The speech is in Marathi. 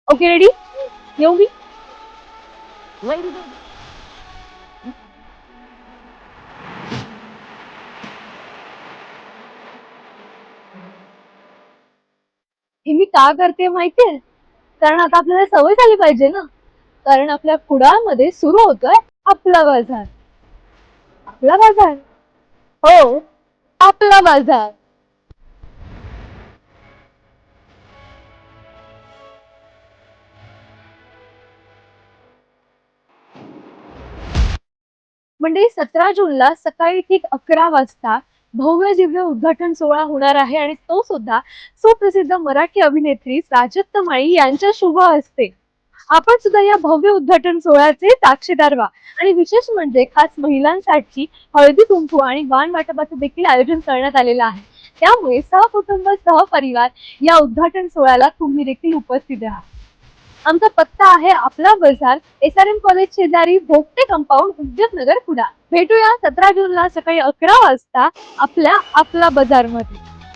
ओके रेडी येऊ मी. हे मी का करते माहितीये? कारण आता आपल्याला सवय झाली पाहिजे ना. कारण आपल्या कुडामध्ये सुरू होतोय आपला बाजार. आपला बाजार. हो, आपला बाजार. म्हणजे 17 जूनला सकाळी ठीक 11 वाजता भव्य दिव्य उद्घाटन सोहळा होणार आहे आणि तो सुद्धा सुप्रसिद्ध मराठी अभिनेत्री प्राजक्त माळी यांच्या शुभ हस्ते. आपण सुद्धा या भव्य उद्घाटन सोहळ्याचे साक्षीदार व्हा. आणि विशेष म्हणजे खास महिलांसाठी हळदी कुंकू आणि वाण वाटपाचं देखील आयोजन करण्यात आलेलं आहे. त्यामुळे सहकुटुंब सहपरिवार या उद्घाटन सोहळ्याला तुम्ही देखील उपस्थित राहा. आमचा पत्ता आहे आपला बाजार, SRM कॉलेज शेजारी, भोगटे कंपाऊंड, उद्योगनगर, कुडाळ. भेटूया 17 जूनला सकाळी 11 वाजता आपल्या आपला बाजार मध्ये.